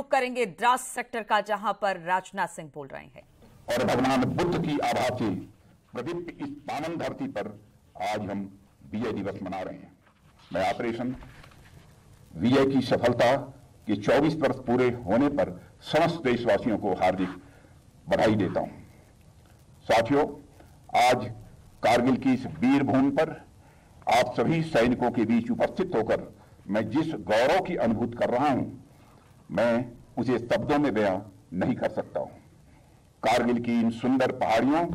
करेंगे द्रास सेक्टर का, जहां पर राजनाथ सिंह बोल रहे हैं। और भगवान बुद्ध की आभा से प्रदीप्त इस पावन धरती पर आज हम विजय दिवस मना रहे हैं। मैं ऑपरेशन विजय की सफलता के 24 वर्ष पूरे होने पर समस्त देशवासियों को हार्दिक बधाई देता हूं। साथियों, आज कारगिल की इस वीर भूमि पर आप सभी सैनिकों के बीच उपस्थित होकर मैं जिस गौरव की अनुभूति कर रहा हूं, मैं उसे शब्दों में बयां नहीं कर सकता हूं। कारगिल की इन सुंदर पहाड़ियों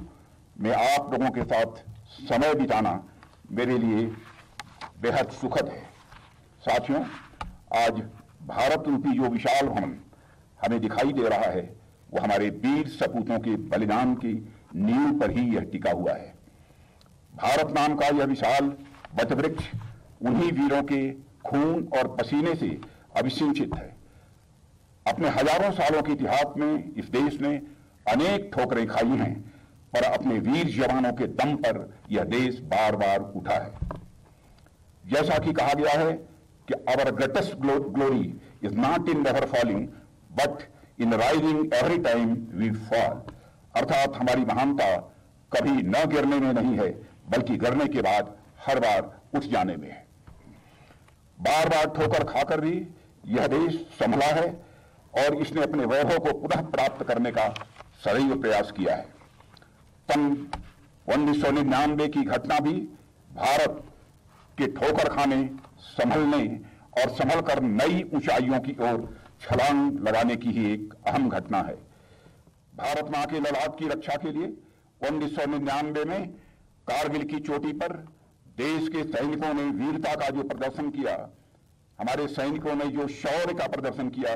में आप लोगों के साथ समय बिताना मेरे लिए बेहद सुखद है। साथियों, आज भारत रूपी जो विशाल भवन हमें दिखाई दे रहा है, वो हमारे वीर सपूतों के बलिदान की नींव पर ही यह टिका हुआ है। भारत नाम का यह विशाल वटवृक्ष उन्हीं वीरों के खून और पसीने से अभिसिंचित है। अपने हजारों सालों के इतिहास में इस देश ने अनेक ठोकरें खाई हैं, पर अपने वीर जवानों के दम पर यह देश बार बार उठा है। जैसा कि कहा गया है कि our greatest glory is not in never falling but in rising every time we fall. अर्थात हमारी महानता कभी न गिरने में नहीं है, बल्कि गिरने के बाद हर बार उठ जाने में है। बार बार ठोकर खाकर भी यह देश संभला है और इसने अपने वैभव को पुनः प्राप्त करने का सदैव प्रयास किया है। सन 1999 की घटना भी भारत के ठोकर खाने, संभलने और संभलकर नई ऊंचाइयों की ओर छलांग लगाने की ही एक अहम घटना है। भारत मां के ललाट की रक्षा के लिए 1999 में कारगिल की चोटी पर देश के सैनिकों ने वीरता का जो प्रदर्शन किया, हमारे सैनिकों ने जो शौर्य का प्रदर्शन किया,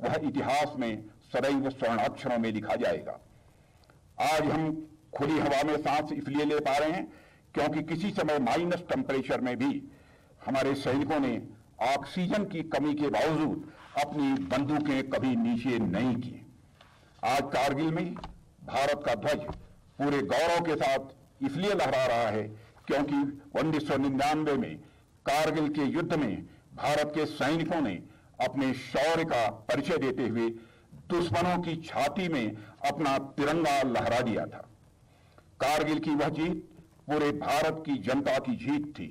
वह इतिहास में सदैव स्वर्णाक्षरों में लिखा जाएगा। आज हम खुली हवा में सांस इसलिए ले पा रहे हैं क्योंकि किसी समय माइनस टेम्परेचर में भी हमारे सैनिकों ने ऑक्सीजन की कमी के बावजूद अपनी बंदूकें कभी नीचे नहीं की। आज कारगिल में भारत का ध्वज पूरे गौरव के साथ इसलिए लहरा रहा है क्योंकि 1999 में कारगिल के युद्ध में भारत के सैनिकों ने अपने शौर्य का परिचय देते हुए दुश्मनों की छाती में अपना तिरंगा लहरा दिया था। कारगिल की वह जीत पूरे भारत की जनता की जीत थी।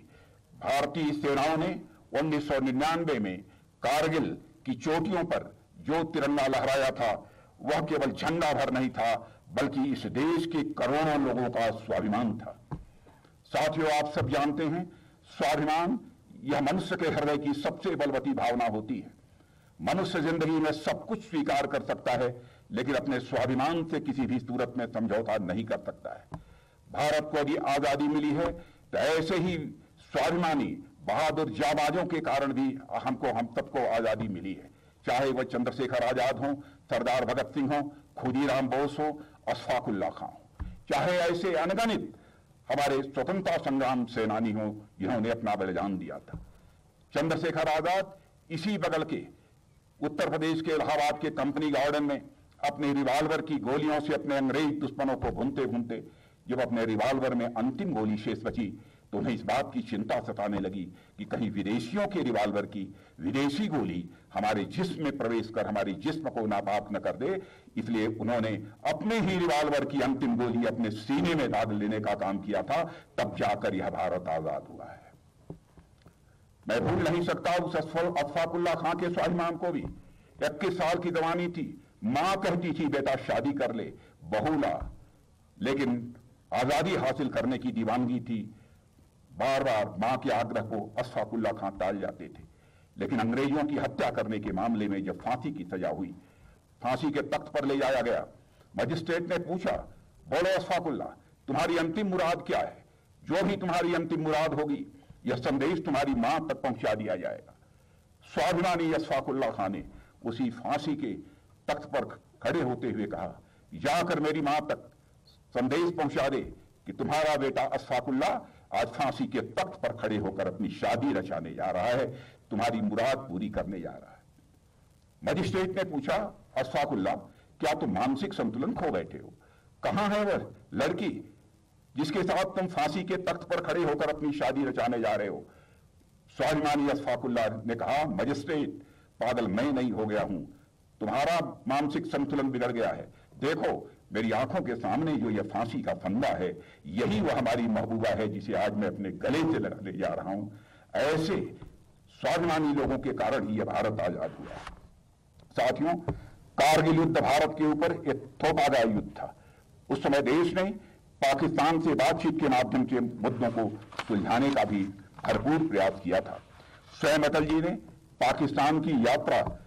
भारतीय सेनाओं ने 1999 में कारगिल की चोटियों पर जो तिरंगा लहराया था, वह केवल झंडा भर नहीं था, बल्कि इस देश के करोड़ों लोगों का स्वाभिमान था। साथियों, आप सब जानते हैं, स्वाभिमान यह मनुष्य के हृदय की सबसे बलवती भावना होती है। मनुष्य जिंदगी में सब कुछ स्वीकार कर सकता है, लेकिन अपने स्वाभिमान से किसी भी सूरत में समझौता नहीं कर सकता है। भारत को यदि आजादी मिली है तो ऐसे ही स्वाभिमानी बहादुर जाबाजों के कारण भी हम सबको आजादी मिली है। चाहे वह चंद्रशेखर आजाद हो, सरदार भगत सिंह हो, खुदीराम बोस हो, अशफाक उल्लाह खां हो, चाहे ऐसे अनगिनत हमारे स्वतंत्रता संग्राम सेनानी हो जिन्होंने अपना बलिदान दिया था। चंद्रशेखर आजाद इसी बगल के उत्तर प्रदेश के इलाहाबाद के कंपनी गार्डन में अपने रिवाल्वर की गोलियों से अपने अंग्रेज दुश्मनों को भूनते भूनते जब अपने रिवाल्वर में अंतिम गोली शेष बची तो उन्हें इस बात की चिंता सताने लगी कि कहीं विदेशियों के रिवाल्वर की विदेशी गोली हमारे जिस्म में प्रवेश कर हमारे जिस्म को नापाक न कर दे। इसलिए उन्होंने अपने ही रिवाल्वर की अंतिम गोली अपने सीने में दाग लेने का काम किया था। तब जाकर यह भारत आजाद हुआ है। मैं भूल नहीं सकता उस अशफाक उल्लाह खां के स्वाभिमान को भी। 21 साल की जवानी थी, मां कहती थी बेटा शादी कर ले, बहू ला, लेकिन आजादी हासिल करने की दीवानगी थी। बार बार मां के आग्रह को अशफाक उल्लाह खां टाल जाते थे। लेकिन अंग्रेजों की हत्या करने के मामले में जब फांसी की सजा हुई, फांसी के तख्त पर ले जाया गया, मजिस्ट्रेट ने पूछा, बोलो अशफाक उल्लाह, तुम्हारी अंतिम मुराद क्या है? जो भी तुम्हारी अंतिम मुराद होगी, यह संदेश तुम्हारी मां तक पहुंचा दिया जाएगा। स्वाभिमानी अशफाक उल्लाह खां ने उसी फांसी के तख्त पर खड़े होते हुए कहा, जाकर मेरी मां तक संदेश पहुंचा दे कि तुम्हारा बेटा अशफाक उल्लाह आज फांसी के तख्त पर खड़े होकर अपनी शादी रचाने जा रहा है, तुम्हारी मुराद पूरी करने जा रहा है। मजिस्ट्रेट ने पूछा, अशफाक उल्लाह, क्या तुम मानसिक संतुलन खो बैठे हो? कहां है वह लड़की जिसके साथ तुम फांसी के तख्त पर खड़े होकर अपनी शादी रचाने जा रहे हो? स्वाभिमानी अशफाक उल्लाह ने कहा, मजिस्ट्रेट, पागल मैं नहीं हो गया हूं, तुम्हारा मानसिक संतुलन बिगड़ गया है। देखो मेरी आंखों के सामने जो यह फांसी का फंदा है, यही वह हमारी महबूबा है जिसे आज मैं अपने गले से ले जा रहा हूं। ऐसे स्वाभिमानी लोगों के कारण ही यह भारत आजाद हुआ। साथियों, कारगिल युद्ध भारत के ऊपर एक थोपागा युद्ध था। उस समय देश ने पाकिस्तान से बातचीत के माध्यम से मुद्दों को सुलझाने का भी भरपूर प्रयास किया था। स्वयं अटल जी ने पाकिस्तान की यात्रा